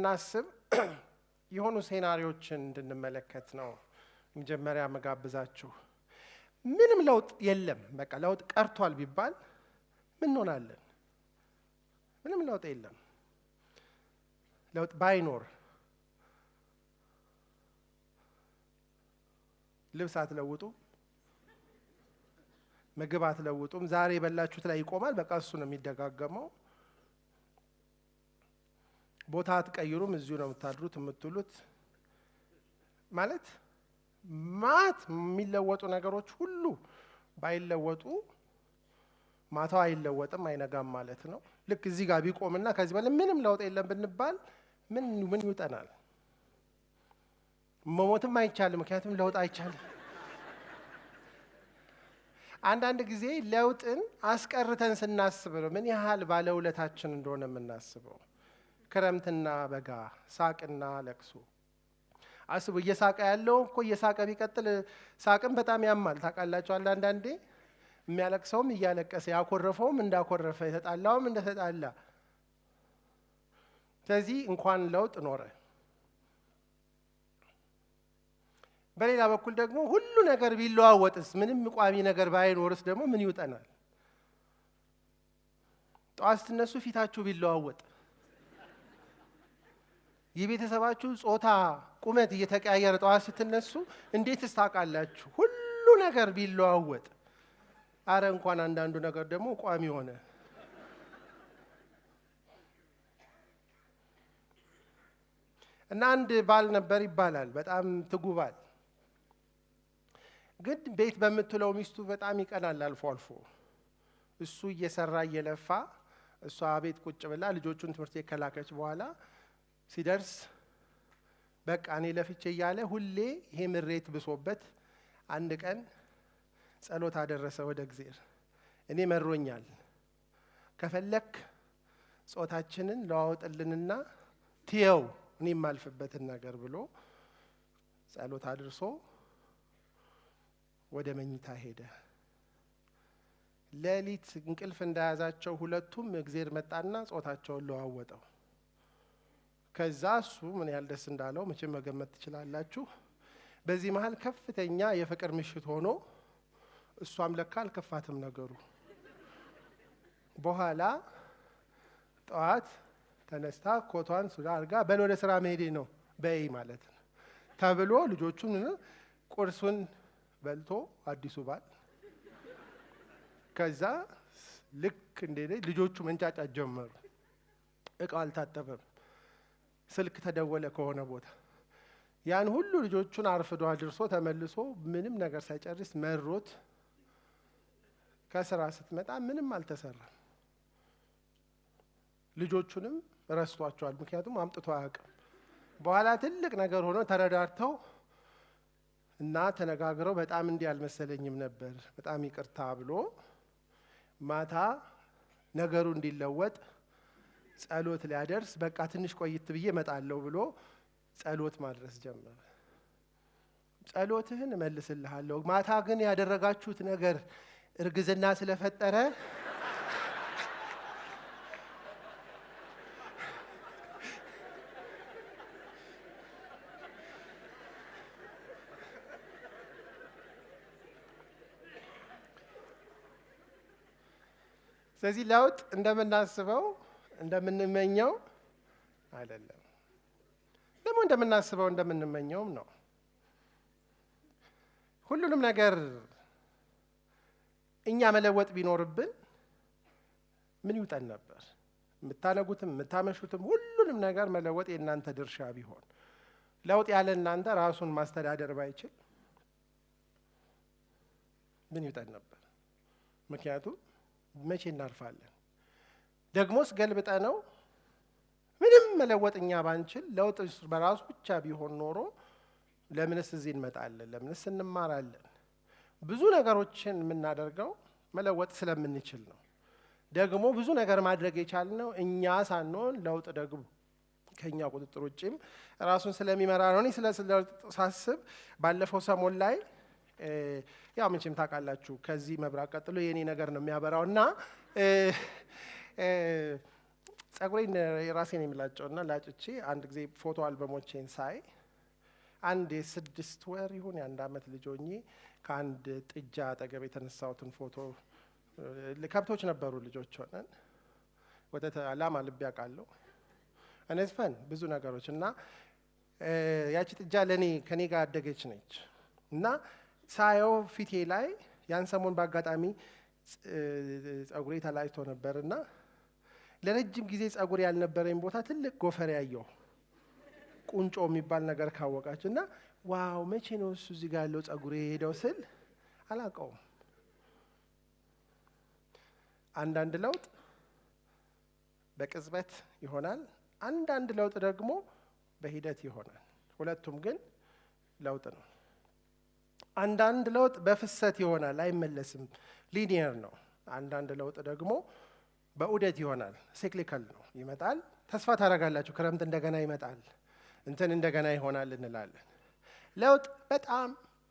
ስናስብ የሆኑ ሴናሪዮችን እንድንመለከት ነው መጀመሪያ መጋብዛችሁ። ምንም ለውጥ የለም በቃ ለውጥ ቀርቷል ቢባል ምን እንሆናለን? ምንም ለውጥ የለም። ለውጥ ባይኖር ልብስ አትለውጡም፣ ምግብ አትለውጡም። ዛሬ የበላችሁት ላይ ይቆማል፣ በቃ እሱ ነው የሚደጋገመው። ቦታ አትቀይሩም፣ እዚሁ ነው የምታድሩት የምትውሉት። ማለት ማት የሚለወጡ ነገሮች ሁሉ ባይለወጡ ማታው አይለወጥም አይነጋም ማለት ነው። ልክ እዚህ ጋር ቢቆምና ከዚህ በላይ ምንም ለውጥ የለም ብንባል ምን ይውጠናል? መሞትም አይቻልም፣ ምክንያቱም ለውጥ አይቻልም። አንዳንድ ጊዜ ለውጥን አስቀርተን ስናስብ ነው ምን ያህል ባለውለታችን እንደሆነ የምናስበው። ክረምትና በጋ፣ ሳቅና ለቅሶ አስቡ። እየሳቀ ያለው እኮ እየሳቀ ቢቀጥል ሳቅም በጣም ያማል ታውቃላችሁ። አንዳንዴ የሚያለቅሰውም እያለቀሰ ያኮረፈውም እንዳኮረፈ የተጣላውም እንደተጣላ። ስለዚህ እንኳን ለውጥ ኖረ። በሌላ በኩል ደግሞ ሁሉ ነገር ቢለዋወጥስ ምንም ቋሚ ነገር ባይኖርስ ደግሞ ምን ይውጠናል? ጠዋት ስትነሱ ፊታችሁ ቢለዋወጥ፣ የቤተሰባችሁ ጾታ ቁመት እየተቀያየረ ጠዋት ስትነሱ እንዴትስ ታውቃላችሁ? ሁሉ ነገር ቢለዋወጥ፣ አረ እንኳን አንዳንዱ ነገር ደግሞ ቋሚ ሆነ። እና አንድ ባል ነበር ይባላል፣ በጣም ትጉ ባል። ግን ቤት በምትለው ሚስቱ በጣም ይቀናል አልፎ አልፎ። እሱ እየሰራ እየለፋ እሷ ቤት ቁጭ ብላ ልጆቹን ትምህርት ቤት ከላከች በኋላ ሲደርስ በቃ እኔ ለፍቼ እያለ ሁሌ ይሄ ምሬት ብሶበት አንድ ቀን ጸሎት አደረሰ ወደ እግዚአብሔር። እኔ መሮኛል፣ ከፈለክ ጾታችንን ለዋውጥልንና ትየው እኔ የማልፍበትን ነገር ብሎ ጸሎት አድርሶ ወደ መኝታ ሄደ። ሌሊት እንቅልፍ እንዳያዛቸው ሁለቱም እግዚአብሔር መጣና ጾታቸውን ለዋወጠው። ከዛ እሱ ምን ያህል ደስ እንዳለው መቼም መገመት ትችላላችሁ። በዚህ መሃል ከፍተኛ የፍቅር ምሽት ሆኖ እሷም ለካ አልከፋትም ነገሩ። በኋላ ጠዋት ተነስታ ኮቷን ሱዳ አርጋ በል ወደ ስራ መሄዴ ነው በይ ማለት ነው ተብሎ ልጆቹን ቁርሱን በልቶ አዲሱ ባል ከዛ ልክ እንደኔ ልጆቹ መንጫጫት ጀመሩ። እቃው አልታጠበም፣ ስልክ ተደወለ ከሆነ ቦታ። ያን ሁሉ ልጆቹን አርፍዶ አድርሶ ተመልሶ ምንም ነገር ሳይጨርስ መሮት ከስራ ስትመጣ ምንም አልተሰራም። ልጆቹንም ረስቷቸዋል፣ ምክንያቱም አምጥቶ አያውቅም። በኋላ ትልቅ ነገር ሆኖ ተረዳርተው እና ተነጋግረው በጣም እንዲህ አልመሰለኝም ነበር በጣም ይቅርታ ብሎ ማታ ነገሩ እንዲለወጥ ጸሎት ሊያደርስ በቃ ትንሽ ቆይት ብዬ እመጣለሁ ብሎ ጸሎት ማድረስ ጀመረ። ጸሎትህን እመልስልሃለሁ፣ ማታ ግን ያደረጋችሁት ነገር እርግዝና ስለፈጠረ ስለዚህ ለውጥ እንደምናስበው እንደምንመኘው አይደለም። ደግሞ እንደምናስበው እንደምንመኘውም ነው። ሁሉንም ነገር እኛ መለወጥ ቢኖርብን ምን ይውጠን ነበር? የምታነጉትም የምታመሹትም ሁሉንም ነገር መለወጥ የእናንተ ድርሻ ቢሆን፣ ለውጥ ያለ እናንተ ራሱን ማስተዳደር ባይችል ምን ይውጠን ነበር? ምክንያቱም መቼ እናርፋለን? ደግሞስ ገልብጠ ነው ምንም መለወጥኛ ባንችል ለውጥ በራሱ ብቻ ቢሆን ኖሮ ለምንስ እዚህ እንመጣለን? ለምንስ እንማራለን? ብዙ ነገሮችን የምናደርገው መለወጥ ስለምንችል ነው። ደግሞ ብዙ ነገር ማድረግ የቻልነው እኛ ሳንሆን ለውጥ ደግሞ ከኛ ቁጥጥር ውጭም ራሱን ስለሚመራ ነው። እኔ ስለ ለውጥ ሳስብ ባለፈው ሰሞን ላይ ያው ምንጭም ታውቃላችሁ ከዚህ መብራት ቀጥሎ የኔ ነገር ነው የሚያበራውና ጸጉሬን የራሴን የሚላጨውና ላጭቼ አንድ ጊዜ ፎቶ አልበሞቼን ሳይ አንድ የ6 ወር ይሁን የ1 ዓመት ልጅ ሆኜ ከአንድ ጥጃ አጠገብ የተነሳሁትን ፎቶ ከብቶች ነበሩ ልጆች ሆነን ወተት ላም አልቤ አውቃለሁ እነዝፈን ብዙ ነገሮች እና ያቺ ጥጃ ለኔ ከኔ ጋር አደገች ነች እና ሳየው ፊቴ ላይ ያን ሰሞን በአጋጣሚ ጸጉሬ ተላጭቶ ነበርና ለረጅም ጊዜ ጸጉሬ ያልነበረኝ ቦታ ትልቅ ጎፈሬ ያየው ቁንጮ የሚባል ነገር ካወቃችና ዋው መቼ ነው እሱ እዚህ ጋር ያለው ጸጉሬ ሄደው ስል አላውቀውም። አንዳንድ ለውጥ በቅጽበት ይሆናል፣ አንዳንድ ለውጥ ደግሞ በሂደት ይሆናል። ሁለቱም ግን ለውጥ ነው። አንዳንድ ለውጥ በፍሰት ይሆናል፣ አይመለስም፣ ሊኒየር ነው። አንዳንድ ለውጥ ደግሞ በዑደት ይሆናል፣ ሳይክሊካል ነው፣ ይመጣል። ተስፋ ታደርጋላችሁ፣ ክረምት እንደገና ይመጣል፣ እንትን እንደገና ይሆናል እንላለን። ለውጥ በጣም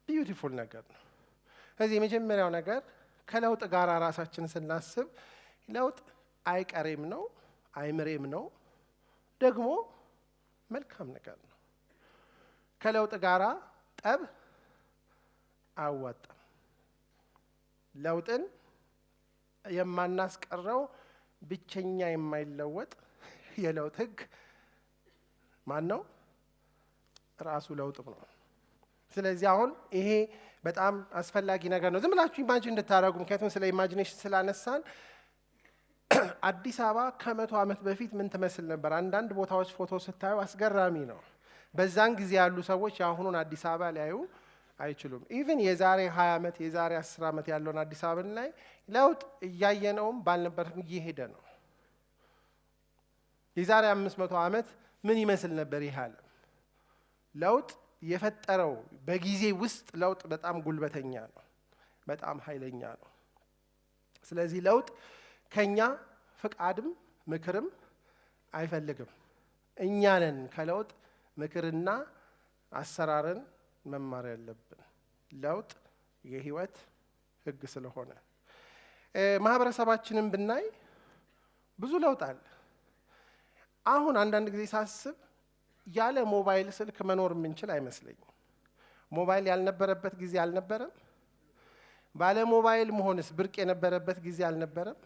ቢዩቲፉል ነገር ነው። ስለዚህ የመጀመሪያው ነገር ከለውጥ ጋር ራሳችንን ስናስብ ለውጥ አይቀሬም ነው፣ አይምሬም ነው፣ ደግሞ መልካም ነገር ነው። ከለውጥ ጋር ጠብ አያዋጣም። ለውጥን የማናስቀረው ብቸኛ የማይለወጥ የለውጥ ህግ ማን ነው? ራሱ ለውጥ ነው። ስለዚህ አሁን ይሄ በጣም አስፈላጊ ነገር ነው። ዝም ብላችሁ ኢማጂን እንድታደርጉ፣ ምክንያቱም ስለ ኢማጂኔሽን ስላነሳን አዲስ አበባ ከ100 ዓመት በፊት ምን ትመስል ነበር? አንዳንድ ቦታዎች ፎቶ ስታዩ አስገራሚ ነው። በዛን ጊዜ ያሉ ሰዎች የአሁኑን አዲስ አበባ ሊያዩ አይችሉም። ኢቭን የዛሬ 20 ዓመት የዛሬ 10 ዓመት ያለውን አዲስ አበባን ላይ ለውጥ እያየነውም ባልነበረም እየሄደ ነው። የዛሬ 500 ዓመት ምን ይመስል ነበር ይህ ዓለም? ለውጥ የፈጠረው በጊዜ ውስጥ ለውጥ በጣም ጉልበተኛ ነው፣ በጣም ኃይለኛ ነው። ስለዚህ ለውጥ ከኛ ፍቃድም ምክርም አይፈልግም። እኛ ነን ከለውጥ ምክርና አሰራርን መማር ያለብን። ለውጥ የህይወት ህግ ስለሆነ ማህበረሰባችንን ብናይ ብዙ ለውጥ አለ። አሁን አንዳንድ ጊዜ ሳስብ ያለ ሞባይል ስልክ መኖር የምንችል አይመስለኝም። ሞባይል ያልነበረበት ጊዜ አልነበረም። ባለ ሞባይል መሆንስ ብርቅ የነበረበት ጊዜ አልነበረም።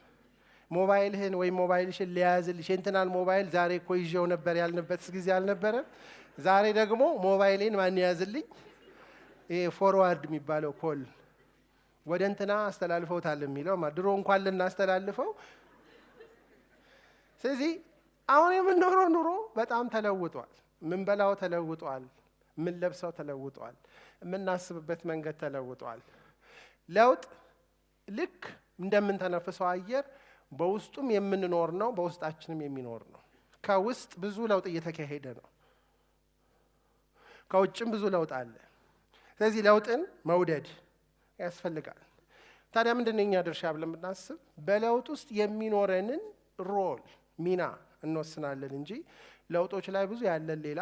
ሞባይልህን ወይ ሞባይልሽን ሊያዝልሽ እንትናል ሞባይል ዛሬ እኮ ይዤው ነበር ያልንበት ጊዜ አልነበረም። ዛሬ ደግሞ ሞባይሌን ማን ያዝልኝ? ፎርዋርድ የሚባለው ኮል ወደ እንትና አስተላልፈውታል የሚለው ድሮ እንኳን ልናስተላልፈው። ስለዚህ አሁን የምንኖረው ኑሮ በጣም ተለውጧል። ምንበላው ተለውጧል፣ ምንለብሰው ተለውጧል፣ የምናስብበት መንገድ ተለውጧል። ለውጥ ልክ እንደምንተነፍሰው አየር በውስጡም የምንኖር ነው፣ በውስጣችንም የሚኖር ነው። ከውስጥ ብዙ ለውጥ እየተካሄደ ነው፣ ከውጭም ብዙ ለውጥ አለ። ስለዚህ ለውጥን መውደድ ያስፈልጋል። ታዲያ ምንድነው የኛ ድርሻ ብለን ብናስብ በለውጥ ውስጥ የሚኖረንን ሮል ሚና እንወስናለን እንጂ ለውጦች ላይ ብዙ ያለን ሌላ።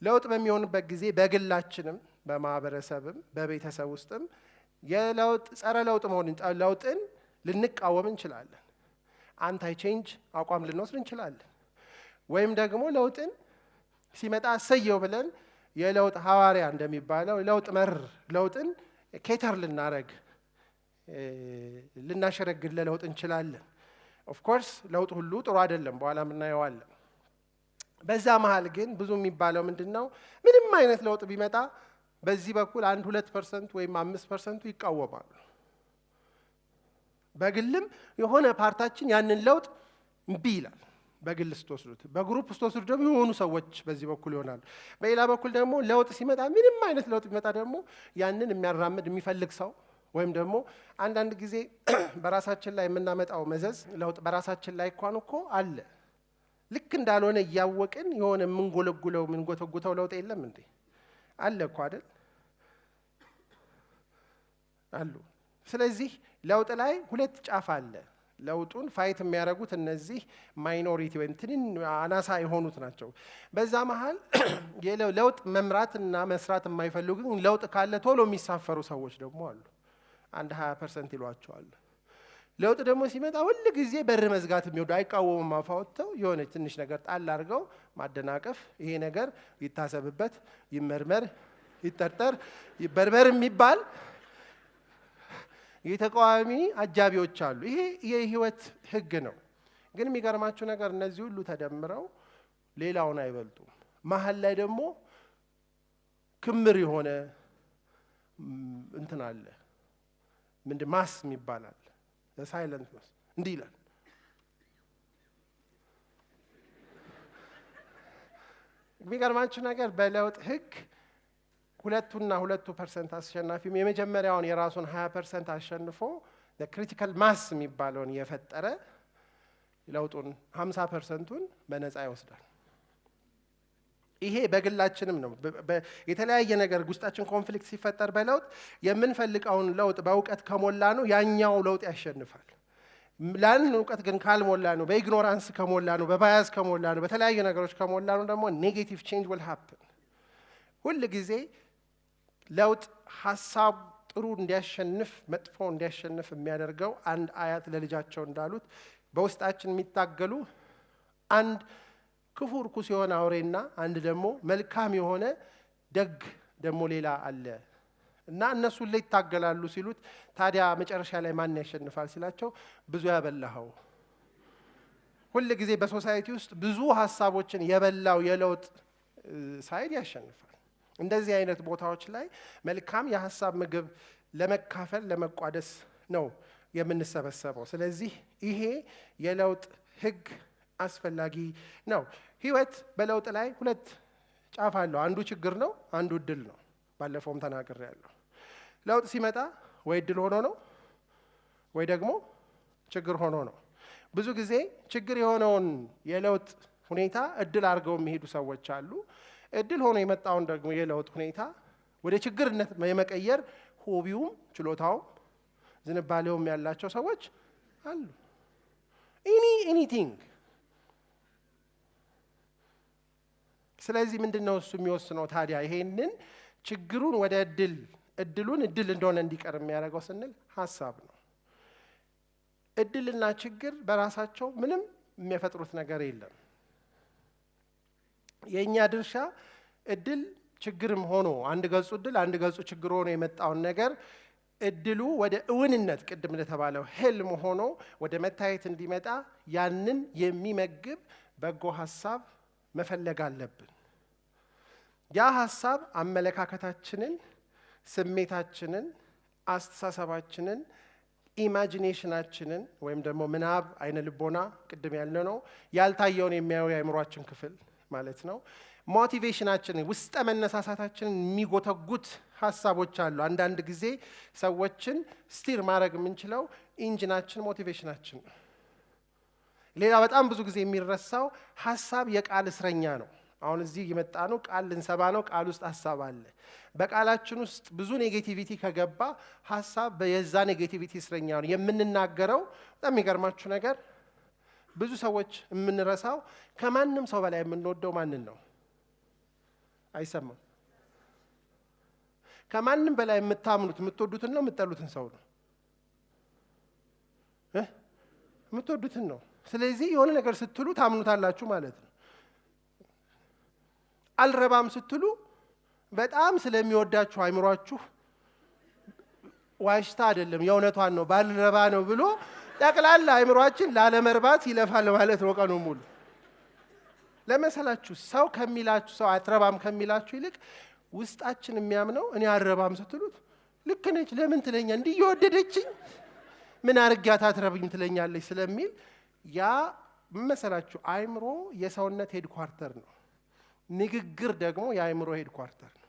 ለውጥ በሚሆንበት ጊዜ በግላችንም በማህበረሰብም በቤተሰብ ውስጥም የለውጥ ጸረ ለውጥ መሆንን ለውጥን ልንቃወም እንችላለን። አንታይ ቼንጅ አቋም ልንወስድ እንችላለን። ወይም ደግሞ ለውጥን ሲመጣ ሰየው ብለን የለውጥ ሐዋርያ እንደሚባለው ለውጥ መር ለውጥን ኬተር ልናረግ ልናሸረግድ ለለውጥ እንችላለን። ኦፍ ኮርስ ለውጥ ሁሉ ጥሩ አይደለም፣ በኋላ እናየዋለን። በዛ መሃል ግን ብዙ የሚባለው ምንድነው? ምንም አይነት ለውጥ ቢመጣ በዚህ በኩል 1-2% ወይም 5% ይቃወማሉ። በግልም የሆነ ፓርታችን ያንን ለውጥ እምቢ ይላል። በግል ስትወስዱት፣ በግሩፕ ስትወስዱት ደግሞ የሆኑ ሰዎች በዚህ በኩል ይሆናሉ። በሌላ በኩል ደግሞ ለውጥ ሲመጣ ምንም አይነት ለውጥ ቢመጣ ደግሞ ያንን የሚያራምድ የሚፈልግ ሰው ወይም ደግሞ አንዳንድ ጊዜ በራሳችን ላይ የምናመጣው መዘዝ ለውጥ በራሳችን ላይ እንኳን እኮ አለ። ልክ እንዳልሆነ እያወቅን የሆነ የምንጎለጉለው የምንጎተጉተው ለውጥ የለም እንዴ? አለ እኮ አይደል? አሉ። ስለዚህ ለውጥ ላይ ሁለት ጫፍ አለ። ለውጡን ፋይት የሚያደርጉት እነዚህ ማይኖሪቲ ወይም ትንን አናሳ የሆኑት ናቸው። በዛ መሃል ለውጥ መምራትና መስራት የማይፈልጉ ግን ለውጥ ካለ ቶሎ የሚሳፈሩ ሰዎች ደግሞ አሉ። 20% ይሏቸዋል። ለውጥ ደግሞ ሲመጣ ሁሉ ጊዜ በር መዝጋት የሚወዱ አይቃወሙም። አፋውተው የሆነ ትንሽ ነገር ጣል አድርገው ማደናቀፍ፣ ይሄ ነገር ይታሰብበት፣ ይመርመር፣ ይጠርጠር፣ ይበርበር የሚባል የተቃዋሚ አጃቢዎች አሉ። ይሄ የህይወት ህግ ነው። ግን የሚገርማችሁ ነገር እነዚህ ሁሉ ተደምረው ሌላውን አይበልጡም። መሀል ላይ ደግሞ ክምር የሆነ እንትን አለ። ምንድን ማስ ይባላል። ሳይለንት ማስ እንዲህ ይላል። የሚገርማችሁ ነገር በለውጥ ህግ 2% አሸናፊ የመጀመሪያውን የራሱን 20% አሸንፎ ክሪቲካል ማስ የሚባለውን የፈጠረ ለውጡን 50%ን በነፃ ይወስዳል። ይሄ በግላችንም ነው። የተለያየ ነገር ውስጣችን ኮንፍሊክት ሲፈጠር በለውጥ የምንፈልገውን ለውጥ በእውቀት ከሞላ ነው ያኛው ለውጥ ያሸንፋል። ላንን እውቀት ግን ካልሞላ ነው፣ በኢግኖራንስ ከሞላ ነው፣ በባያስ ከሞላ ነው፣ በተለያየ ነገሮች ከሞላ ነው ደግሞ ኔጌቲቭ ቼንጅ will happen። ሁል ጊዜ ለውጥ ሐሳብ ጥሩ እንዲያሸንፍ መጥፎ እንዲያሸንፍ የሚያደርገው አንድ አያት ለልጃቸው እንዳሉት በውስጣችን የሚታገሉ አንድ ክፉ ርኩስ የሆነ አውሬና አንድ ደግሞ መልካም የሆነ ደግ ደግሞ ሌላ አለ እና እነሱ ላይ ይታገላሉ ሲሉት ታዲያ መጨረሻ ላይ ማን ያሸንፋል ሲላቸው ብዙ ያበላው ሁሉ ጊዜ በሶሳይቲ ውስጥ ብዙ ሐሳቦችን የበላው የለውጥ ሳይድ ያሸንፋል። እንደዚህ አይነት ቦታዎች ላይ መልካም የሐሳብ ምግብ ለመካፈል ለመቋደስ ነው የምንሰበሰበው። ስለዚህ ይሄ የለውጥ ህግ አስፈላጊ ነው። ህይወት በለውጥ ላይ ሁለት ጫፍ አለው። አንዱ ችግር ነው፣ አንዱ እድል ነው። ባለፈውም ተናግሬያለሁ። ለውጥ ሲመጣ ወይ እድል ሆኖ ነው ወይ ደግሞ ችግር ሆኖ ነው። ብዙ ጊዜ ችግር የሆነውን የለውጥ ሁኔታ እድል አድርገው የሚሄዱ ሰዎች አሉ። እድል ሆኖ የመጣውን ደግሞ የለውጥ ሁኔታ ወደ ችግርነት የመቀየር ሆቢውም ችሎታውም ዝንባሌውም ያላቸው ሰዎች አሉ። ኤኒቲንግ። ስለዚህ ምንድነው እሱ የሚወስነው ታዲያ ይሄንን ችግሩን ወደ እድሉን እድል እንደሆነ እንዲቀር የሚያደርገው ስንል ሐሳብ ነው። እድልና ችግር በራሳቸው ምንም የሚፈጥሩት ነገር የለም። የኛ ድርሻ እድል ችግርም ሆኖ አንድ ገጹ እድል አንድ ገጹ ችግር ሆኖ የመጣውን ነገር እድሉ ወደ እውንነት ቅድም እንደተባለው ህልም ሆኖ ወደ መታየት እንዲመጣ ያንን የሚመግብ በጎ ሐሳብ መፈለግ አለብን። ያ ሐሳብ አመለካከታችንን፣ ስሜታችንን፣ አስተሳሰባችንን፣ ኢማጂኔሽናችንን ወይም ደግሞ ምናብ አይነ ልቦና ቅድም ያለነው ያልታየውን የሚያዩ የአእምሮአችን ክፍል ማለት ነው። ሞቲቬሽናችንን ውስጠ መነሳሳታችንን የሚጎተጉት ሐሳቦች አሉ። አንዳንድ ጊዜ ሰዎችን ስቲር ማድረግ የምንችለው ኢንጂናችን ሞቲቬሽናችን ነው። ሌላ በጣም ብዙ ጊዜ የሚረሳው ሐሳብ የቃል እስረኛ ነው። አሁን እዚህ የመጣ ነው ቃል ልንሰባ ነው። ቃል ውስጥ ሐሳብ አለ። በቃላችን ውስጥ ብዙ ኔጌቲቪቲ ከገባ ሐሳብ በየዛ ኔጌቲቪቲ እስረኛ ነው የምንናገረው። በጣም የሚገርማችሁ ነገር ብዙ ሰዎች የምንረሳው ከማንም ሰው በላይ የምንወደው ማንን ነው? አይሰማም። ከማንም በላይ የምታምኑት የምትወዱትን ነው የምትጠሉትን ሰው ነው? የምትወዱትን ነው። ስለዚህ የሆነ ነገር ስትሉ ታምኑታላችሁ ማለት ነው። አልረባም ስትሉ በጣም ስለሚወዳችሁ አይምሯችሁ ዋሽታ አይደለም የእውነቷን ነው ባልረባ ነው ብሎ ጠቅላላ አይምሯችን ላለመርባት ይለፋል ማለት ነው ቀኑ ሙሉ። ለመሰላችሁ ሰው ከሚላችሁ ሰው አትረባም ከሚላችሁ ይልቅ ውስጣችን የሚያምነው እኔ አልረባም ስትሉት ልክ ነች ለምን ትለኛ እንዲህ እየወደደችኝ ምን አርጋታ አትረብኝ ትለኛለች ስለሚል ያ መሰላችሁ አይምሮ የሰውነት ሄድኳርተር ነው። ንግግር ደግሞ የአይምሮ ሄድኳርተር ነው።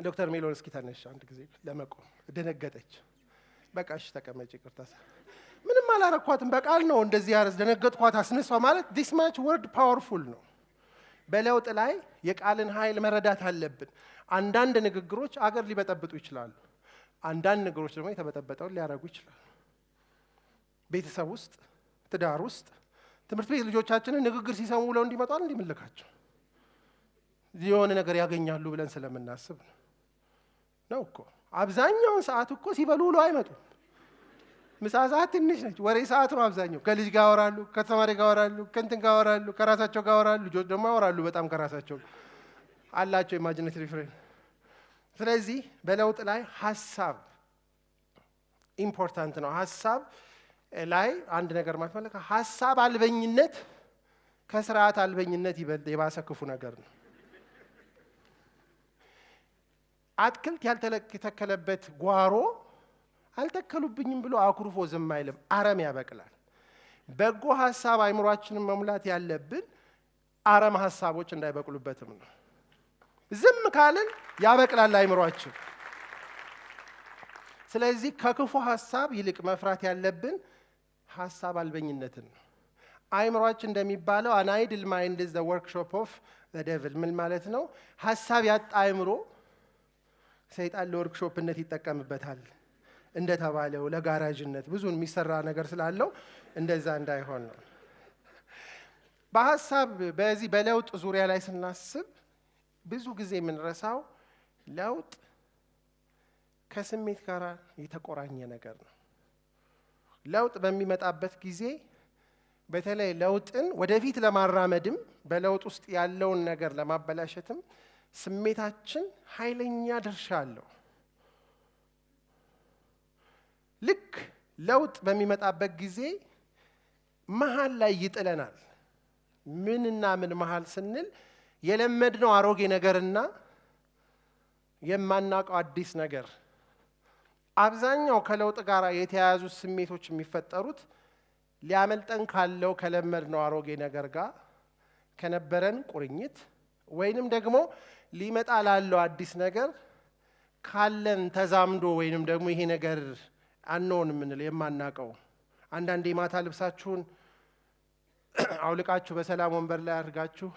ዶክተር ሜሎን እስኪ ተነሽ አንድ ጊዜ ለመቆም ደነገጠች። በቃ እሺ ተቀመጪ ይቅርታ ምንም አላረኳትም በቃል ነው እንደዚህ ያርስ ደነገጥኳት አስነሳው ማለት this much word powerful ነው። በለውጥ ላይ የቃልን ኃይል መረዳት አለብን። አንዳንድ ንግግሮች አገር ሊበጠብጡ ይችላሉ። አንዳንድ ንግግሮች ደግሞ የተበጠበጠውን ሊያረጉ ይችላሉ። ቤተሰብ ውስጥ፣ ትዳር ውስጥ፣ ትምህርት ቤት ልጆቻችንን ንግግር ሲሰሙ ብለው እንዲመጡ እንዲምልካቸው የሆነ ነገር ያገኛሉ ብለን ስለምናስብ ነው እኮ አብዛኛውን ሰዓት እኮ ሲበሉ ውሎ አይመጡም። ምሳ ሰዓት ትንሽ ነች፣ ወሬ ሰዓት ነው አብዛኛው። ከልጅ ጋር ያወራሉ፣ ከተማሪ ጋር ያወራሉ፣ ከእንትን ጋር ያወራሉ፣ ከራሳቸው ጋር ያወራሉ። ልጆች ደግሞ ያወራሉ በጣም ከራሳቸው አላቸው ኢማጂኔቲቭ ፍሬም። ስለዚህ በለውጥ ላይ ሐሳብ ኢምፖርታንት ነው። ሐሳብ ላይ አንድ ነገር ማለት ሐሳብ አልበኝነት ከስርዓት አልበኝነት የባሰ ክፉ ነገር ነው። አትክልት ያልተተከለበት ጓሮ አልተከሉብኝም ብሎ አኩርፎ ዝም አይልም፣ አረም ያበቅላል። በጎ ሐሳብ አይምሯችንን መሙላት ያለብን አረም ሐሳቦች እንዳይበቅሉበትም ነው። ዝም ካልን ያበቅላል አይምሯችን። ስለዚህ ከክፉ ሐሳብ ይልቅ መፍራት ያለብን ሐሳብ አልበኝነትን ነው። አይምሯችን እንደሚባለው an idle mind is the workshop of the devil። ምን ማለት ነው? ሐሳብ ያጣ አይምሮ ሰይጣን ለወርክሾፕነት ይጠቀምበታል እንደተባለው ለጋራጅነት ብዙ የሚሰራ ነገር ስላለው እንደዛ እንዳይሆን ነው። በሐሳብ በዚህ በለውጥ ዙሪያ ላይ ስናስብ ብዙ ጊዜ የምንረሳው ለውጥ ከስሜት ጋር የተቆራኘ ነገር ነው። ለውጥ በሚመጣበት ጊዜ በተለይ ለውጥን ወደፊት ለማራመድም በለውጥ ውስጥ ያለውን ነገር ለማበላሸትም ስሜታችን ኃይለኛ ድርሻ አለው። ልክ ለውጥ በሚመጣበት ጊዜ መሃል ላይ ይጥለናል። ምንና ምን መሃል ስንል የለመድነው አሮጌ ነገርና የማናውቀው አዲስ ነገር። አብዛኛው ከለውጥ ጋር የተያያዙ ስሜቶች የሚፈጠሩት ሊያመልጠን ካለው ከለመድነው አሮጌ ነገር ጋር ከነበረን ቁርኝት ወይንም ደግሞ ሊመጣ ላለው አዲስ ነገር ካለን ተዛምዶ ወይንም ደግሞ ይሄ ነገር አንኖን ምንል የማናውቀው። አንዳንዴ ማታ ልብሳችሁን አውልቃችሁ በሰላም ወንበር ላይ አድርጋችሁ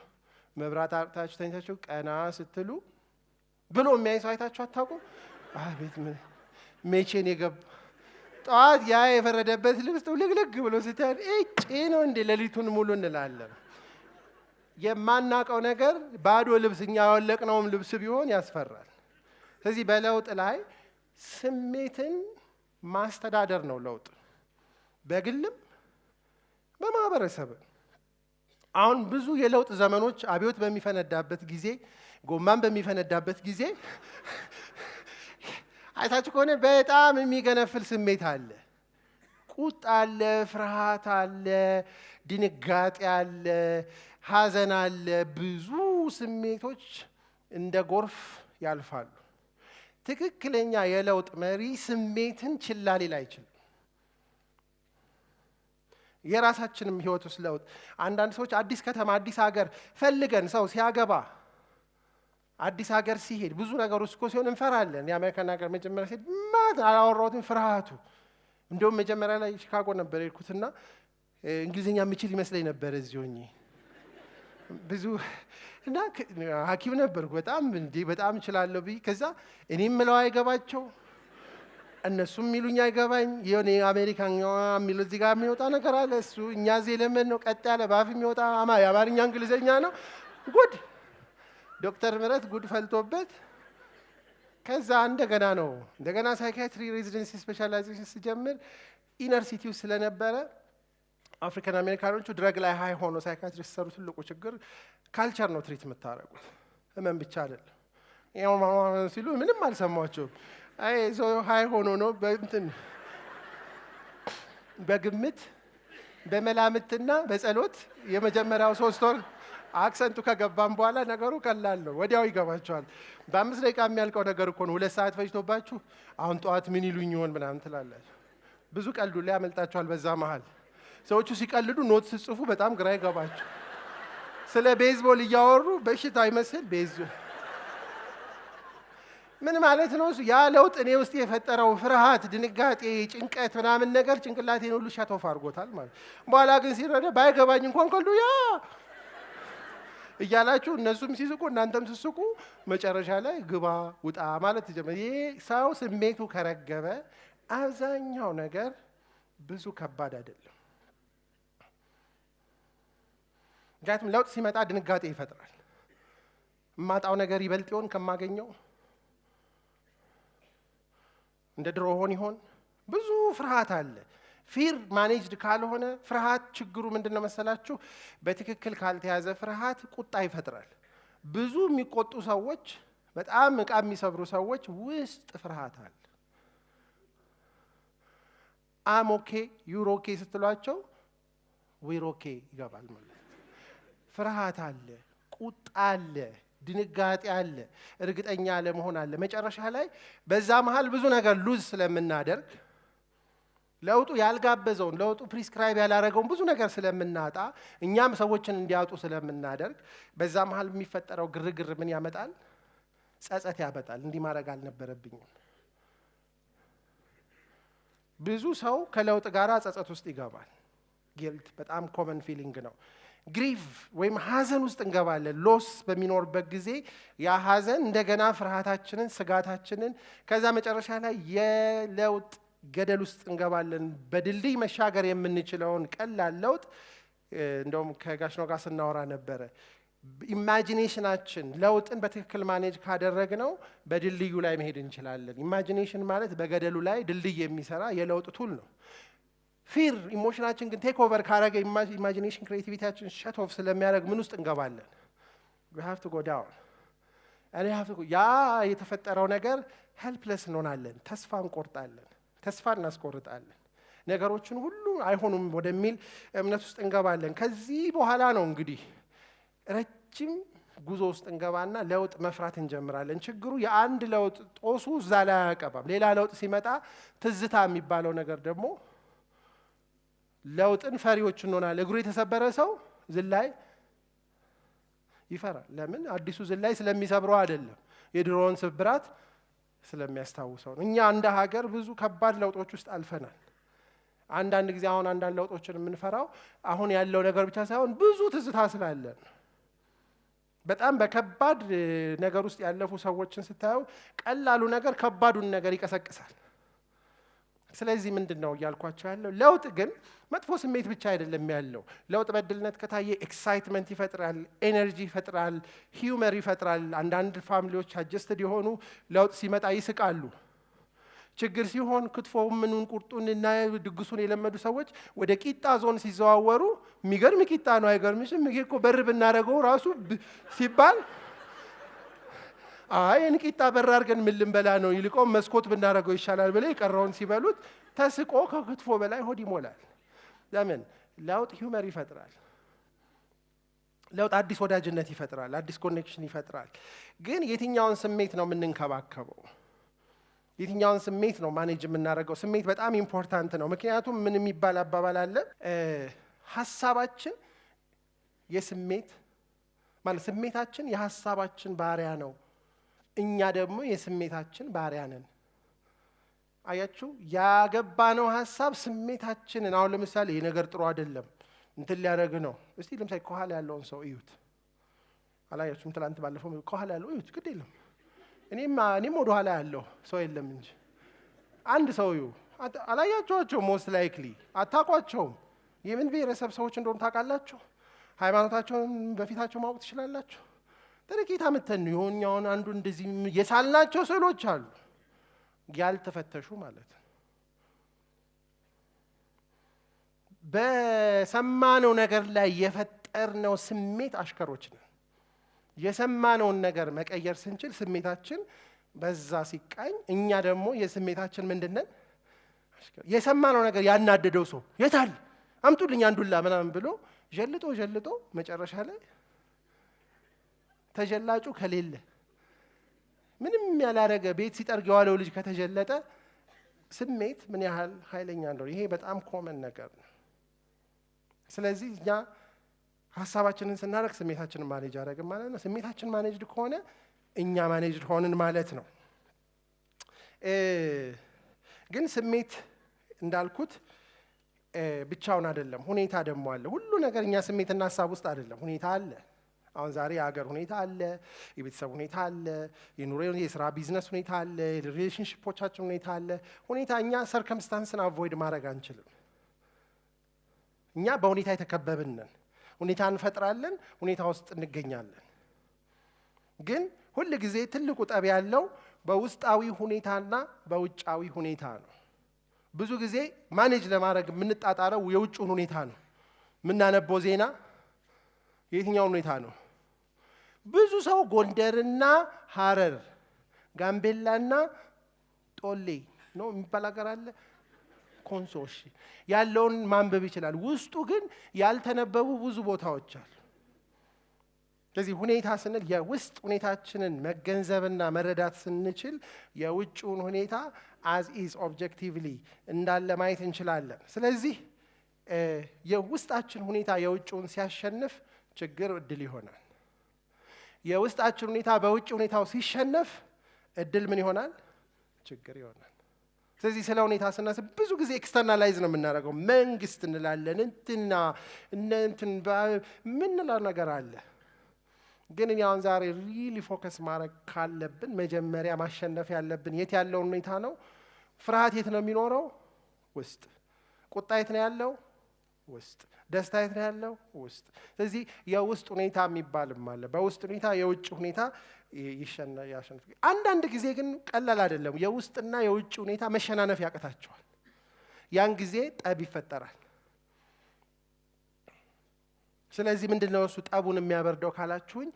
መብራት አጥታችሁ ተኝታችሁ ቀና ስትሉ ብሎ የሚያይ ሰው አይታችሁ አታውቁም? አቤት ምን መቼን የገባ ጠዋት ያ የፈረደበት ልብስ ልግልግ ብሎ ሲታል እጪ ነው እንደ ሌሊቱን ሙሉ እንላለን። የማናውቀው ነገር ባዶ ልብስ እኛ ያወለቅነውም ልብስ ቢሆን ያስፈራል። ስለዚህ በለውጥ ላይ ስሜትን ማስተዳደር ነው ለውጥ፣ በግልም በማህበረሰብም። አሁን ብዙ የለውጥ ዘመኖች አብዮት በሚፈነዳበት ጊዜ፣ ጎማን በሚፈነዳበት ጊዜ አይታችሁ ከሆነ በጣም የሚገነፍል ስሜት አለ። ቁጣ አለ፣ ፍርሃት አለ፣ ድንጋጤ አለ፣ ሐዘን አለ። ብዙ ስሜቶች እንደ ጎርፍ ያልፋሉ። ትክክለኛ የለውጥ መሪ ስሜትን ችላ ሊል አይችልም። የራሳችንም ህይወት ውስጥ ለውጥ አንዳንድ ሰዎች አዲስ ከተማ አዲስ ሀገር ፈልገን ሰው ሲያገባ አዲስ ሀገር ሲሄድ ብዙ ነገሮች እኮ ሲሆን እንፈራለን። የአሜሪካን ሀገር መጀመሪያ ሲሄድ ማት አላወራሁትም ፍርሃቱ። እንደውም መጀመሪያ ላይ ቺካጎ ነበር የሄድኩትና እንግሊዝኛ የምችል ይመስለኝ ነበር እዚህ ሆኜ ብዙ እና ሐኪም ነበርኩ በጣም እችላለሁ ብዬ ከዛ እኔም ምለው አይገባቸው እነሱም ሚሉኝ አይገባኝ። የሆነ አሜሪካኛው የሚሉት እዚህ ጋር የሚወጣ ነገር አለ። እሱ እኛ እዚህ ለምን ነው ቀጥ ያለ ባፍ የሚወጣ የአማርኛ እንግሊዝኛ ነው። ጉድ ዶክተር ምህረት ጉድ ፈልቶበት ከዛ እንደገና ሳይካትሪ ሬዚደንሲ ስፔሻላይዜሽን ሲጀምር ኢነር ሲቲ ውስጥ ስለነበረ አፍሪካን አሜሪካኖቹ ድረግ ላይ ሃይ ሆኖ ሳይካትሪ ሲሰሩ ትልቁ ችግር ካልቸር ነው ትሪት የምታደርጉት፣ ህመም ብቻ አይደለም። ያው ሲሉ ምንም አልሰማቸውም። አይ ዞ ሃይ ሆኖ ነው በግምት በመላምትና በጸሎት የመጀመሪያው 3 ወር አክሰንቱ ከገባን በኋላ ነገሩ ቀላል ነው፣ ወዲያው ይገባቸዋል። በ5 ደቂቃ የሚያልቀው ነገር እኮ ነው 2 ሰዓት ፈጅቶባችሁ አሁን ጠዋት ምን ይሉኝ ይሆን ምናምን ትላላችሁ። ብዙ ቀልዱ ላይ ያመልጣቸዋል። በዛ መሃል ሰዎቹ ሲቀልዱ ኖት ሲጽፉ በጣም ግራ ይገባቸው። ስለ ቤዝቦል እያወሩ በሽታ አይመስል ቤዝቦል ምን ማለት ነው? ያ ለውጥ እኔ ውስጥ የፈጠረው ፍርሃት፣ ድንጋጤ፣ ጭንቀት ምናምን ነገር ጭንቅላቴን ሁሉ ሻቶፍ አድርጎታል ማለት። በኋላ ግን ሲረዳ ባይገባኝ እንኳን ቀልዱ ያ እያላችሁ እነሱም ሲስቁ እናንተም ሲስቁ መጨረሻ ላይ ግባ ውጣ ማለት ጀመረ። ይሄ ሰው ስሜቱ ከረገበ አብዛኛው ነገር ብዙ ከባድ አይደለም። ምክንያቱም ለውጥ ሲመጣ ድንጋጤ ይፈጥራል። የማጣው ነገር ይበልጥ ይሆን ከማገኘው? እንደ ድሮ ይሆን? ብዙ ፍርሃት አለ። ፊር ማኔጅድ ካልሆነ ፍርሃት ችግሩ ምንድነው መሰላችሁ? በትክክል ካልተያዘ ፍርሃት ቁጣ ይፈጥራል። ብዙ የሚቆጡ ሰዎች፣ በጣም ዕቃ የሚሰብሩ ሰዎች ውስጥ ፍርሃት አለ። አም ኦኬ ዩር ኦኬ ስትሏቸው ዊር ኦኬ ይገባል ማለት። ፍርሃት አለ፣ ቁጣ አለ፣ ድንጋጤ አለ፣ እርግጠኛ አለመሆን አለ። መጨረሻ ላይ በዛ መሃል ብዙ ነገር ሉዝ ስለምናደርግ ለውጡ ያልጋበዘውን ለውጡ ፕሪስክራይብ ያላረገውን ብዙ ነገር ስለምናጣ እኛም ሰዎችን እንዲያጡ ስለምናደርግ በዛ መሃል የሚፈጠረው ግርግር ምን ያመጣል? ጸጸት ያመጣል። እንዲህ ማድረግ አልነበረብኝም። ብዙ ሰው ከለውጥ ጋር ጸጸት ውስጥ ይገባል። ጊልት በጣም ኮመን ፊሊንግ ነው። ግሪቭ ወይም ሐዘን ውስጥ እንገባለን። ሎስ በሚኖርበት ጊዜ ያ ሐዘን እንደገና ፍርሃታችንን፣ ስጋታችንን ከዛ መጨረሻ ላይ የለውጥ ገደል ውስጥ እንገባለን። በድልድይ መሻገር የምንችለውን ቀላል ለውጥ እንደውም ከጋሽ ነው ጋር ስናወራ ነበረ። ኢማጂኔሽናችን ለውጥን በትክክል ማኔጅ ካደረግነው በድልድዩ ላይ መሄድ እንችላለን። ኢማጂኔሽን ማለት በገደሉ ላይ ድልድይ የሚሰራ የለውጥ ቱል ነው። ፊር ኢሞሽናችን ግን ቴክ ኦቨር ካረገ ኢማጂኔሽን ክሬቲቪቲያችን ሸት ኦፍ ስለሚያደርግ ምን ውስጥ እንገባለን? we have to go down and ያ የተፈጠረው ነገር ሄልፕለስ እንሆናለን። ተስፋ እንቆርጣለን። ተስፋ እናስቆርጣለን። ነገሮችን ሁሉ አይሆኑም ወደሚል እምነት ውስጥ እንገባለን። ከዚህ በኋላ ነው እንግዲህ ረጅም ጉዞ ውስጥ እንገባና ለውጥ መፍራት እንጀምራለን። ችግሩ የአንድ ለውጥ ጦሱ እዛ ላይ አያቀባም። ሌላ ለውጥ ሲመጣ ትዝታ የሚባለው ነገር ደግሞ ለውጥን ፈሪዎች እንሆናለን። እግሩ የተሰበረ ሰው ዝላይ ይፈራል። ለምን? አዲሱ ዝላይ ስለሚሰብረው አይደለም፣ የድሮውን ስብራት ስለሚያስታውሰው ነው። እኛ እንደ ሀገር ብዙ ከባድ ለውጦች ውስጥ አልፈናል። አንዳንድ ጊዜ አሁን አንዳንድ ለውጦችን የምንፈራው አሁን ያለው ነገር ብቻ ሳይሆን ብዙ ትዝታ ስላለን። በጣም በከባድ ነገር ውስጥ ያለፉ ሰዎችን ስታዩ ቀላሉ ነገር ከባዱን ነገር ይቀሰቅሳል። ስለዚህ ምንድነው እያልኳቸው ያለው? ለውጥ ግን መጥፎ ስሜት ብቻ አይደለም ያለው። ለውጥ በድልነት ከታየ ኤክሳይትመንት ይፈጥራል፣ ኤነርጂ ይፈጥራል፣ ሂዩመር ይፈጥራል። አንዳንድ ፋሚሊዎች አጀስትድ የሆኑ ለውጥ ሲመጣ ይስቃሉ። ችግር ሲሆን ክትፎው ምኑን ቁርጡን እና ድግሱን የለመዱ ሰዎች ወደ ቂጣ ዞን ሲዘዋወሩ የሚገርም ቂጣ ነው አይገርምሽም? ይሄ እኮ በር ብናረገው ራሱ ሲባል አይን ቂጣ በር አድርገን ምን ልንበላ ነው? ይልቆም መስኮት ብናረገው ይሻላል ብለው የቀረውን ሲበሉት ተስቆ ከክትፎ በላይ ሆድ ይሞላል። ለምን? ለውጥ ሂዩመር ይፈጥራል። ለውጥ አዲስ ወዳጅነት ይፈጥራል፣ አዲስ ኮኔክሽን ይፈጥራል። ግን የትኛውን ስሜት ነው የምንንከባከበው? የትኛውን ስሜት ነው ማኔጅ የምናደርገው? ስሜት በጣም ኢምፖርታንት ነው። ምክንያቱም ምን የሚባል አባባል አለ፣ ሐሳባችን የስሜት ማለት ስሜታችን የሐሳባችን ባሪያ ነው፣ እኛ ደግሞ የስሜታችን ባሪያ ነን። አያችሁ? ያገባነው ሐሳብ ስሜታችንን አሁን ለምሳሌ ይሄ ነገር ጥሩ አይደለም እንትን ሊያደርግ ነው። እስቲ ለምሳሌ ከኋላ ያለውን ሰው እዩት። አላያችሁም? ትላንት ባለፈው ከኋላ ያለው እዩት፣ ግድ የለም እኔም ወደ ኋላ ያለው ሰው የለም እንጂ አንድ ሰው እዩ። አላያችኋቸው? ሞስት ላይክሊ አታውቋቸውም። የምን ብሔረሰብ ሰዎች እንደሆኑ ታውቃላችሁ? ሃይማኖታቸውን በፊታቸው ማወቅ ትችላላችሁ? ጥቂት አመተን ነው የሆኛውን አንዱ እንደዚህ የሳልናቸው ስዕሎች አሉ፣ ያልተፈተሹ ማለት ነው። በሰማነው ነገር ላይ የፈጠርነው ስሜት አሽከሮች ነን። የሰማነውን ነገር መቀየር ስንችል ስሜታችን በዛ ሲቃኝ እኛ ደግሞ የስሜታችን ምንድነን? የሰማነው ነገር ያናደደው ሰው የታል አምጡልኝ አንዱላ ምናምን ብሎ ጀልጦ መጨረሻ ላይ ተጀላጩ ከሌለ ምንም ያላረገ ቤት ሲጠርግ የዋለው ልጅ ከተጀለጠ ስሜት ምን ያህል ኃይለኛ እንደሆነ ይሄ በጣም ኮመን ነገር ነው። ስለዚህ እኛ ሐሳባችንን ስናደርግ ስሜታችንን ማኔጅ አደረግን ማለት ነው። ስሜታችን ማኔጅድ ከሆነ እኛ ማኔጅድ ሆንን ማለት ነው። ግን ስሜት እንዳልኩት ብቻውን አይደለም፣ ሁኔታ ደግሞ አለ። ሁሉ ነገር እኛ ስሜትና ሐሳብ ውስጥ አይደለም፣ ሁኔታ አለ። አሁን ዛሬ የሀገር ሁኔታ አለ፣ የቤተሰብ ሁኔታ አለ፣ የኑሮ የስራ ቢዝነስ ሁኔታ አለ፣ የሪሌሽንሺፖቻችን ሁኔታ አለ። ሁኔታ እኛ ሰርከምስታንስን አቮይድ ማድረግ አንችልም። እኛ በሁኔታ የተከበብን ነን። ሁኔታ እንፈጥራለን፣ ሁኔታ ውስጥ እንገኛለን። ግን ሁል ጊዜ ትልቁ ጠብ ያለው በውስጣዊ ሁኔታና በውጫዊ ሁኔታ ነው። ብዙ ጊዜ ማኔጅ ለማድረግ የምንጣጣረው የውጭውን ሁኔታ ነው። ምናነበው ዜና የትኛው ሁኔታ ነው? ብዙ ሰው ጎንደርና ሐረር ጋምቤላና ጦሌ ነው የሚባል ሀገር አለ ኮንሶሽ ያለውን ማንበብ ይችላል። ውስጡ ግን ያልተነበቡ ብዙ ቦታዎች አሉ። ስለዚህ ሁኔታ ስንል የውስጥ ሁኔታችንን መገንዘብና መረዳት ስንችል የውጭውን ሁኔታ as is objectively እንዳለ ማየት እንችላለን። ስለዚህ የውስጣችን ሁኔታ የውጭውን ሲያሸንፍ ችግር እድል ይሆናል። የውስጣችን ሁኔታ በውጭ ሁኔታው ሲሸነፍ እድል ምን ይሆናል? ችግር ይሆናል። ስለዚህ ስለ ሁኔታ ስናስብ ብዙ ጊዜ ኤክስተርናላይዝ ነው የምናደርገው። መንግስት እንላለን፣ እንትን ምንለው ነገር አለ። ግን አሁን ዛሬ ሪሊ ፎከስ ማድረግ ካለብን መጀመሪያ ማሸነፍ ያለብን የት ያለውን ሁኔታ ነው። ፍርሃት የት ነው የሚኖረው? ውስጥ። ቁጣ የት ነው ያለው? ውስጥ። ደስታ የት ነው ያለው? ውስጥ። ስለዚህ የውስጥ ሁኔታ የሚባልም አለ። በውስጥ ሁኔታ የውጭ ሁኔታ ያሸንፍ። አንዳንድ ጊዜ ግን ቀላል አይደለም። የውስጥና የውጭ ሁኔታ መሸናነፍ ያቀታቸዋል። ያን ጊዜ ጠብ ይፈጠራል። ስለዚህ ምንድነው እሱ ጠቡን የሚያበርደው ካላችሁኝ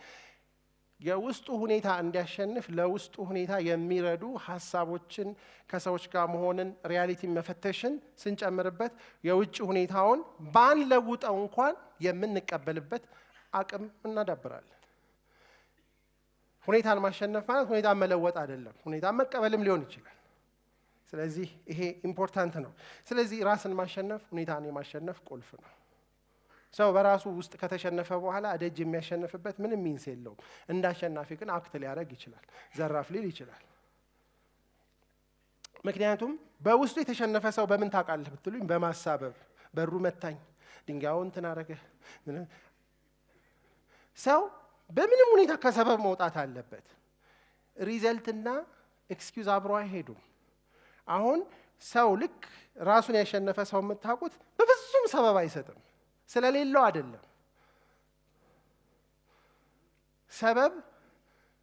የውስጡ ሁኔታ እንዲያሸንፍ ለውስጡ ሁኔታ የሚረዱ ሐሳቦችን ከሰዎች ጋር መሆንን ሪያሊቲ መፈተሽን ስንጨምርበት የውጭ ሁኔታውን ባንለውጠው እንኳን የምንቀበልበት አቅም እናዳብራለን። ሁኔታን ማሸነፍ ማለት ሁኔታን መለወጥ አይደለም፣ ሁኔታን መቀበልም ሊሆን ይችላል። ስለዚህ ይሄ ኢምፖርታንት ነው። ስለዚህ ራስን ማሸነፍ ሁኔታን የማሸነፍ ቁልፍ ነው። ሰው በራሱ ውስጥ ከተሸነፈ በኋላ ደጅ የሚያሸንፍበት ምንም ሚንስ የለውም። እንዳሸናፊ ግን አክት ሊያደርግ ይችላል፣ ዘራፍ ሊል ይችላል። ምክንያቱም በውስጡ የተሸነፈ ሰው በምን ታውቃለህ ብትሉኝ፣ በማሳበብ በሩ መታኝ፣ ድንጋዩን እንትን አደረገ። ሰው በምንም ሁኔታ ከሰበብ መውጣት አለበት። ሪዘልትና ኤክስኪውዝ አብሮ አይሄዱም። አሁን ሰው ልክ ራሱን ያሸነፈ ሰው የምታውቁት በፍጹም ሰበብ አይሰጥም፣ ስለሌለው አይደለም። ሰበብ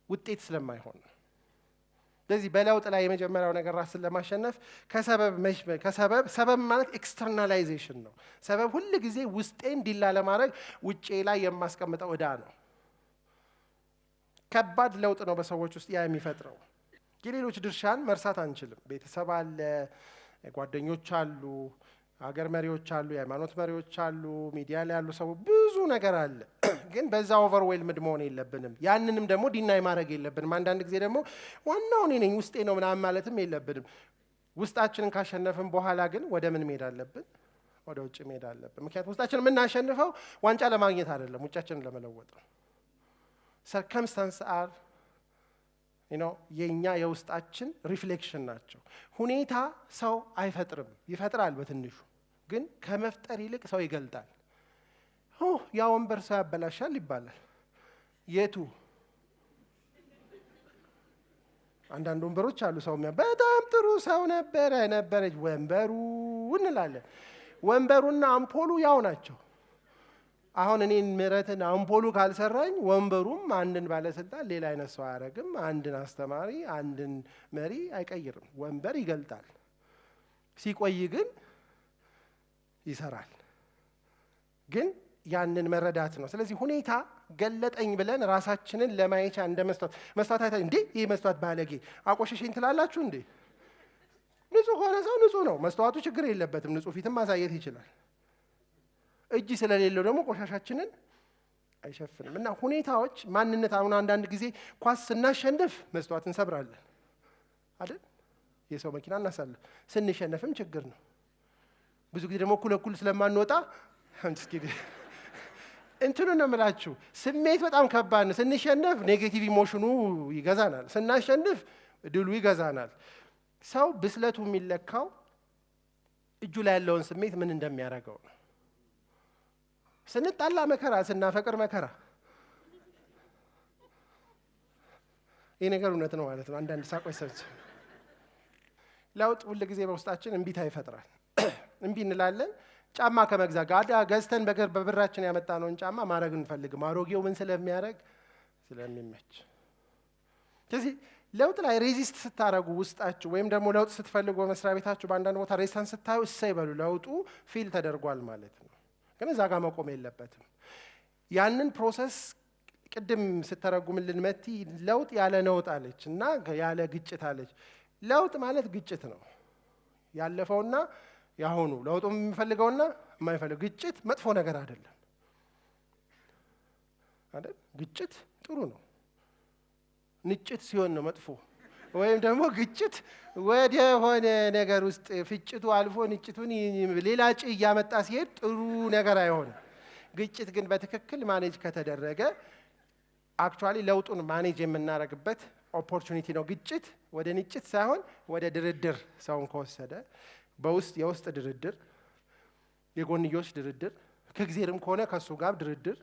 ውጤት ስለማይሆን ነው። ስለዚህ በለውጥ ላይ የመጀመሪያው ነገር ራስን ለማሸነፍ ሰበብ ማለት ኤክስተርናላይዜሽን ነው። ሰበብ ሁሉ ጊዜ ውስጤን ዲላ ለማድረግ ውጪ ላይ የማስቀምጠው ዕዳ ነው። ከባድ ለውጥ ነው በሰዎች ውስጥ ያ የሚፈጥረው። የሌሎች ድርሻን መርሳት አንችልም። ቤተሰብ አለ፣ ጓደኞች አሉ፣ ሀገር መሪዎች አሉ፣ የሃይማኖት መሪዎች አሉ፣ ሚዲያ ላይ ያሉ ሰው ብዙ ነገር አለ። ግን በዛ ኦቨርዌልምድ መሆን የለብንም። ያንንም ደግሞ ዲናይ ማድረግ የለብንም። አንዳንድ ጊዜ ደግሞ ዋናው እኔ ነኝ ውስጤ ነው ምናምን ማለትም የለብንም። ውስጣችንን ካሸነፍን በኋላ ግን ወደ ምን መሄድ አለብን? ወደ ውጭ መሄድ አለብን። ምክንያቱም ውስጣችንን የምናሸንፈው ዋንጫ ለማግኘት አይደለም፣ ውጫችንን ለመለወጥ ነው። ሰርከምስታንስ አር የኛ የውስጣችን ሪፍሌክሽን ናቸው። ሁኔታ ሰው አይፈጥርም፣ ይፈጥራል በትንሹ ግን ከመፍጠር ይልቅ ሰው ይገልጣል። ያ ወንበር ሰው ያበላሻል ይባላል። የቱ? አንዳንድ ወንበሮች አሉ ሰው በጣም ጥሩ ሰው ነበረች ወንበሩ እንላለን። ወንበሩና አምፖሉ ያው ናቸው። አሁን እኔን ምረትን አምፖሉ ካልሰራኝ ወንበሩም አንድን ባለስልጣን ሌላ አይነት ሰው አያደርግም፣ አንድን አስተማሪ አንድን መሪ አይቀይርም። ወንበር ይገልጣል፣ ሲቆይ ግን ይሰራል። ግን ያንን መረዳት ነው። ስለዚህ ሁኔታ ገለጠኝ ብለን ራሳችንን ለማየቻ እንደ መስታወት አይታ እንዴ ይሄ መስታወት ባለጌ አቆሸሸኝ ትላላችሁ እንዴ? ንጹህ ሆነ ሰው ንጹህ ነው። መስታወቱ ችግር የለበትም፣ ንጹህ ፊትም ማሳየት ይችላል። እጅ ስለሌለው ደግሞ ቆሻሻችንን አይሸፍንም። እና ሁኔታዎች ማንነት አሁን አንዳንድ ጊዜ ኳስ ስናሸንፍ መስታወት እንሰብራለን አይደል? የሰው መኪና እናሳለን። ስንሸነፍም ችግር ነው። ብዙ ጊዜ ደግሞ እኩል ስለማንወጣ እንትኑ ነው የምላችሁ። ስሜት በጣም ከባድ ነው። ስንሸነፍ ኔጌቲቭ ኢሞሽኑ ይገዛናል፣ ስናሸንፍ ድሉ ይገዛናል። ሰው ብስለቱ የሚለካው እጁ ላይ ያለውን ስሜት ምን እንደሚያደርገው ነው። ስንጣላ መከራ፣ ስናፈቅር መከራ። ይህ ነገር እውነት ነው ማለት ነው። አንዳንድ ሳቆች ሰዎች ለውጥ ሁሉ ጊዜ በውስጣችን እምቢታ ይፈጥራል። እምቢ እንላለን። ጫማ ከመግዛት ጋር ገዝተን በብራችን ያመጣነውን ጫማ ማድረግ እንፈልግም። አሮጌው ምን ስለሚያደርግ ስለሚመች። ስለዚህ ለውጥ ላይ ሬዚስት ስታረጉ ውስጣችሁ ወይም ደግሞ ለውጥ ስትፈልጉ በመስሪያ ቤታችሁ በአንዳንድ ቦታ ሬዚስታንስ ስታዩ እሰይ በሉ ለውጡ ፊል ተደርጓል ማለት ነው። ግን እዛ ጋር መቆም የለበትም። ያንን ፕሮሰስ ቅድም ስተረጉምልን መቲ ለውጥ ያለ ነውጥ አለች እና ያለ ግጭት አለች። ለውጥ ማለት ግጭት ነው። ያለፈውና ያሁኑ ለውጡ የሚፈልገውና የማይፈልገው ግጭት መጥፎ ነገር አይደለም አይደል? ግጭት ጥሩ ነው። ንጭት ሲሆን ነው መጥፎ። ወይም ደግሞ ግጭት ወደ ሆነ ነገር ውስጥ ፍጭቱ አልፎ ንጭቱን ሌላ ጭ እያመጣ ሲሄድ ጥሩ ነገር አይሆንም። ግጭት ግን በትክክል ማኔጅ ከተደረገ አክቹአሊ ለውጡን ማኔጅ የምናደርግበት ኦፖርቹኒቲ ነው። ግጭት ወደ ንጭት ሳይሆን ወደ ድርድር ሰውን ከወሰደ በውስጥ የውስጥ ድርድር፣ የጎንዮሽ ድርድር፣ ከእግዚአብሔርም ከሆነ ከሱ ጋር ድርድር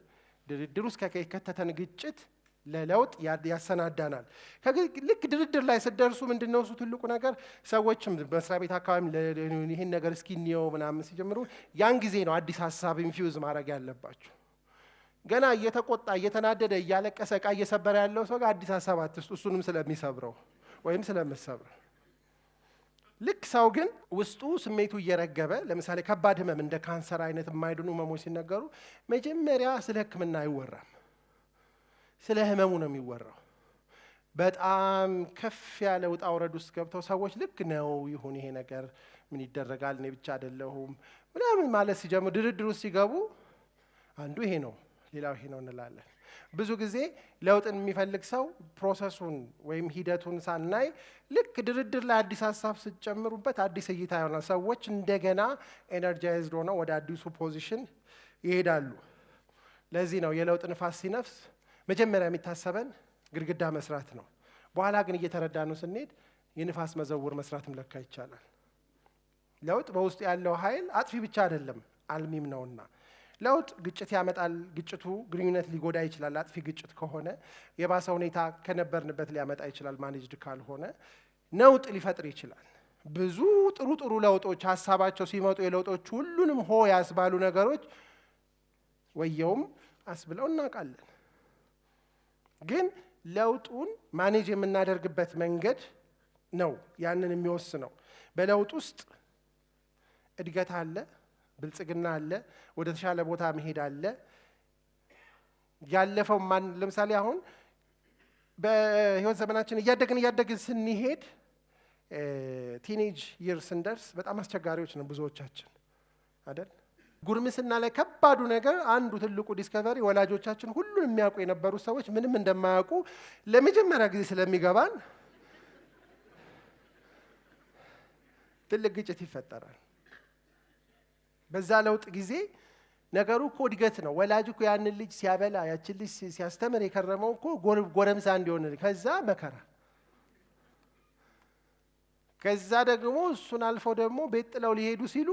ውስጥ ከከተተን ግጭት ለለውጥ ያሰናዳናል። ልክ ድርድር ላይ ስትደርሱ ምንድነው እሱ ትልቁ ነገር ሰዎችም በመስሪያ ቤት አካባቢ ይሄን ነገር እስኪ እንየው ምናምን ሲጀምሩ ያን ጊዜ ነው አዲስ ሀሳብ ኢንፊውዝ ማድረግ ያለባችሁ። ገና እየተቆጣ እየተናደደ እያለቀሰ ዕቃ እየሰበረ ያለው ሰው ጋር አዲስ ሀሳብ አትስጡ፣ እሱንም ስለሚሰብረው ወይም ስለምትሰብረው። ልክ ሰው ግን ውስጡ ስሜቱ እየረገበ ለምሳሌ ከባድ ህመም እንደ ካንሰር አይነት የማይድኑ ህመሞች ሲነገሩ መጀመሪያ ስለ ሕክምና አይወራም፣ ስለ ህመሙ ነው የሚወራው። በጣም ከፍ ያለ ውጣ ውረድ ውስጥ ገብተው ሰዎች ልክ ነው ይሁን ይሄ ነገር ምን ይደረጋል እኔ ብቻ አይደለሁም ምናምን ማለት ሲጀምሩ ድርድር ውስጥ ሲገቡ አንዱ ይሄ ነው ሌላው ይሄ ነው እንላለን። ብዙ ጊዜ ለውጥን የሚፈልግ ሰው ፕሮሰሱን ወይም ሂደቱን ሳናይ ልክ ድርድር ላይ አዲስ ሀሳብ ስትጨምሩበት አዲስ እይታ ይሆናል። ሰዎች እንደገና ኤነርጃይዝድ ሆነው ወደ አዲሱ ፖዚሽን ይሄዳሉ። ለዚህ ነው የለውጥ ንፋስ ሲነፍስ መጀመሪያ የሚታሰበን ግድግዳ መስራት ነው። በኋላ ግን እየተረዳ ነው ስንሄድ የንፋስ መዘውር መስራትም ለካ ይቻላል። ለውጥ በውስጡ ያለው ኃይል አጥፊ ብቻ አይደለም አልሚም ነውና ለውጥ ግጭት ያመጣል። ግጭቱ ግንኙነት ሊጎዳ ይችላል። አጥፊ ግጭት ከሆነ የባሰ ሁኔታ ከነበርንበት ሊያመጣ ይችላል። ማኔጅድ ካልሆነ ነውጥ ሊፈጥር ይችላል። ብዙ ጥሩ ለውጦች ሀሳባቸው ሲመጡ የለውጦች ሁሉንም ሆ ያስባሉ ነገሮች ወየውም አስብለው እናውቃለን። ግን ለውጡን ማኔጅ የምናደርግበት መንገድ ነው ያንን የሚወስነው። በለውጥ ውስጥ እድገት አለ፣ ብልጽግና አለ፣ ወደ ተሻለ ቦታ መሄድ አለ። ያለፈው ለምሳሌ አሁን በህይወት ዘመናችን እያደግን ስንሄድ ቲኔጅ ይር ስንደርስ በጣም አስቸጋሪዎች ነው ብዙዎቻችን አይደል? ጉርምስና ላይ ከባዱ ነገር አንዱ ትልቁ ዲስከቨሪ ወላጆቻችን ሁሉን የሚያውቁ የነበሩ ሰዎች ምንም እንደማያውቁ ለመጀመሪያ ጊዜ ስለሚገባን ትልቅ ግጭት ይፈጠራል። በዛ ለውጥ ጊዜ ነገሩ እኮ እድገት ነው። ወላጅ እኮ ያንን ልጅ ሲያበላ ያችን ልጅ ሲያስተምር የከረመው እኮ ጎረምሳ እንዲሆን ከዛ መከራ ከዛ ደግሞ እሱን አልፈው ደግሞ ቤት ጥለው ሊሄዱ ሲሉ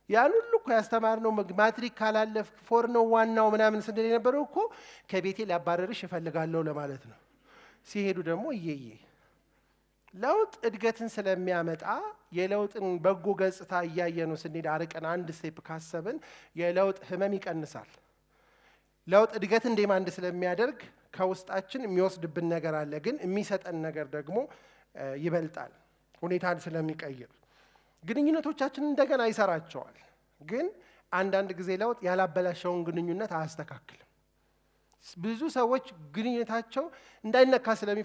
ያን ሁሉ እኮ ያስተማርነው ማትሪክ ካላለፍ ፎር ነው ዋናው ምናምን ስንል የነበረው እኮ ከቤቴ ሊያባረርሽ እፈልጋለሁ ለማለት ነው። ሲሄዱ ደግሞ እየየ ለውጥ እድገትን ስለሚያመጣ የለውጥን በጎ ገጽታ እያየነው ስንሄድ አርቀን አንድ ስቴፕ ካሰብን የለውጥ ህመም ይቀንሳል። ለውጥ እድገትን ዲማንድ ስለሚያደርግ ከውስጣችን የሚወስድብን ነገር አለ፣ ግን የሚሰጠን ነገር ደግሞ ይበልጣል ሁኔታን ስለሚቀይር። ግንኙነቶቻችን እንደገና ይሰራቸዋል፣ ግን አንዳንድ ጊዜ ለውጥ ያላበላሸውን ግንኙነት አያስተካክልም። ብዙ ሰዎች ግንኙነታቸው እንዳይነካ